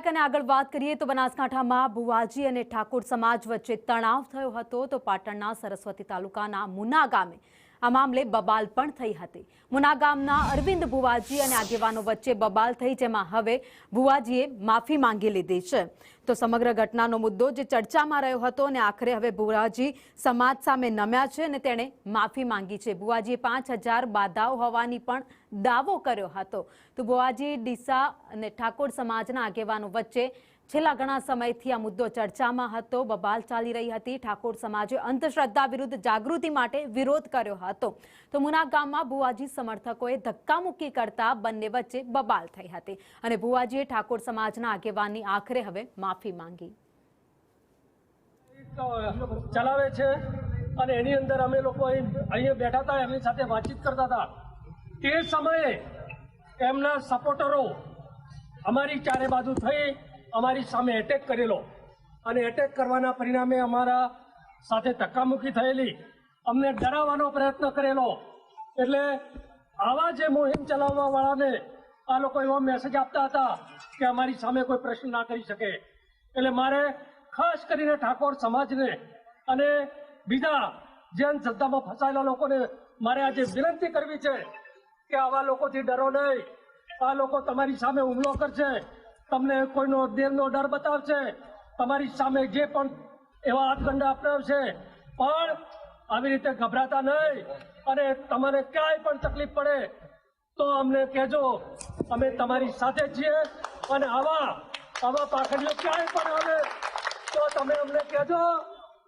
વિધાયક અને આગળ વાત કરીએ તો બનાસકાંઠામાં ભુવાજી અને ઠાકોર સમાજ વચ્ચે તણાવ થયો હતો તો પાટણના સરસ્વતી તાલુકાના મુના ગામે આ મામલે બબાલ પણ થઈ હતી। મુના ગામના અરવિંદ ભુવાજી અને આગેવાનો વચ્ચે બબાલ થઈ, જેમાં હવે ભુવાજીએ માફી માંગી લીધી છે। તો સમગ્ર ઘટનાનો મુદ્દો જે ચર્ચામાં રહ્યો હતો અને આખરે હવે ભુવાજી સમાજ સામે નમ્યા છે અને તેણે માફી માંગી છે। ભુવાજીએ 5000 બાધાઓ હોવાની પણ દાવો કર્યો હતો। તો ભુવાજી ડીસા અને ઠાકોર સમાજના આગેવાનો વચ્ચે છેલ્લા ઘણા સમયથી આ મુદ્દો ચર્ચામાં હતો, બબાલ ચાલી રહી હતી। ઠાકોર સમાજે અંધશ્રદ્ધા વિરુદ્ધ જાગૃતિ માટે વિરોધ કર્યો હતો। તો મુના ગામમાં ભુવાજી સમર્થકોએ ધક્કામુક્કી કરતા બંને વચ્ચે બબાલ થઈ હતી અને ભુવાજીએ ઠાકોર સમાજના આગેવાનની આખરે હવે માફી માંગી। ચલાવે છે અને એની અંદર અમે લોકો અહીંયા બેઠા હતા, એમની સાથે વાતચીત કરતા હતા। તે સમયે એમના સપોર્ટરો અમારી ચારે બાજુ થઈ અમારી સામે એટેક કરેલો અને એટેક કરવાના પરિણામે અમારા સાથે ધક્કામુક્કી થયેલી, અમને ડરાવવાનો પ્રયત્ન કરેલો। એટલે આવા જે મુહિમ ચલાવવા વાળાને આ લોકો એવો મેસેજ આપતા હતા કે અમારી સામે કોઈ પ્રશ્ન ના કરી શકે। એટલે મારે ખાસ કરીને ઠાકોર સમાજને અને બીજા જૈન શ્રદ્ધામાં ફસાયેલા લોકોને મારે આજે વિનંતી કરવી છે કે આવા લોકોથી ડરો નહીં। આ લોકો તમારી સામે હુમલો કરશે, તમને કોઈનો દેવનો ડર બતાવશે, તમારી સામે જે પણ એવા હાથગંડા અપનાવશે, પણ આવી રીતે ગભરાતા નહીં અને તમારે ક્યાંય પણ તકલીફ પડે તો અમને કહેજો, અમે તમારી સાથે છીએ। અને આવા પાખંડીઓ ક્યાંય પણ આવે તો તમે અમને કહેજો,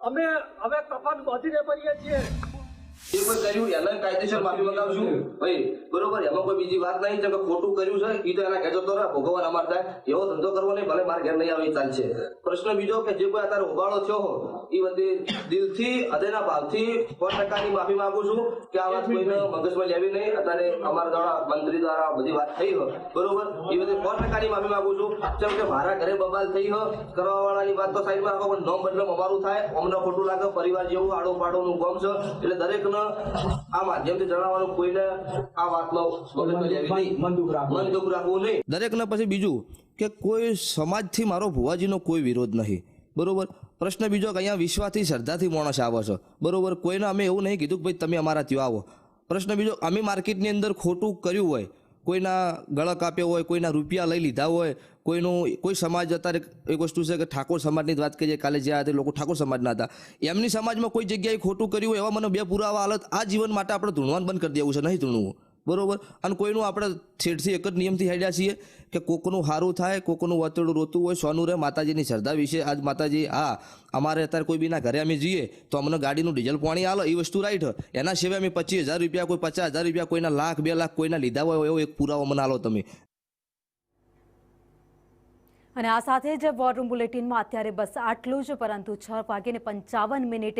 અમે હવે કફન બાંધીને ભરીએ છીએ। જે કોઈ કર્યું એને કાયદેસર માફી મંગાવશું ભાઈ, બરોબર। એમાં કોઈ બીજી વાત નહીં કે ખોટું કર્યું છે એ તો એના કહેજો તો ભોગવવાના અમાર થાય, એવો ધંધો કરવો નહીં, ભલે મારે ઘેર નહીં આવે ચાલશે। પ્રશ્ન બીજો કે જે કોઈ અત્યારે ઉબાળો થયો હો એ બધી દિલથી હૃદયના ભાવથી 100% માફી માંગુ છું કે આ વાત કોઈને મગજમાં લેવી નહીં। અત્યારે અમારા દ્વારા મંત્રી દ્વારા બધી વાત થઈ હોય, બરોબર, એ બધી 100% માફી માંગુ છું। જેમ કે મારા ઘરે બબાલ થઈ હોય કરવા વાળાની વાત તો સાઈડમાં રાખો, પણ નોમ બદલમ અમારું થાય, અમને ખોટું લાગે, પરિવાર જેવું આડો પાડોનું કામ છે। એટલે દરેકને આ માધ્યમથી જણાવવાનું કોઈને આ વાતમાં મન દુઃખ રાખવું નહીં। દરેકને પછી બીજું કે કોઈ સમાજથી મારો ભુવાજીનો કોઈ વિરોધ નહીં, બરોબર। પ્રશ્ન બીજો કે અહીંયા વિશ્વાસથી શ્રદ્ધાથી માણસ આવે છે, બરોબર। કોઈને અમે એવું નહીં કીધું કે ભાઈ તમે અમારા ત્યાં આવો। પ્રશ્ન બીજો, અમે માર્કેટની અંદર ખોટું કર્યું હોય, કોઈના ગળા કાપ્યો હોય, કોઈના રૂપિયા લઈ લીધા હોય, કોઈ સમાજ અત્યારે એક વસ્તુ છે કે ઠાકોર સમાજની વાત કરીએ, કાલે જ્યાં હતા લોકો ઠાકોર સમાજના હતા, એમની સમાજમાં કોઈ જગ્યાએ ખોટું કર્યું હોય એવા મને 2 પુરાવા હાલત આ જીવન માટે આપણે ધૂણવાનું બંધ કરી દેવું છે, નહીં ધૂણવું, બરોબર। અને કોઈનું આપણે છેડથી એક જ નિયમથી હેડ્યા છીએ કે કોકનું સારું થાય, કોકનું વતેડું રોતું હોય, સોનું રહે। માતાજીની શ્રદ્ધા વિશે આજ માતાજી અમારે અત્યારે કોઈ બીના ઘરે અમે જઈએ તો અમને ગાડીનું ડીઝલ પાણી આલો, એ વસ્તુ રાઈટ। એના સિવાય અમે 25000 રૂપિયા, કોઈ 50000 રૂપિયા, કોઈના લાખ 2 લાખ કોઈના લીધા હોય એવો એક પુરાવો મને આલો તમે। અને આ સાથે જ વોર રૂમ બુલેટિનમાં અત્યારે બસ આટલું જ, પરંતુ 6:55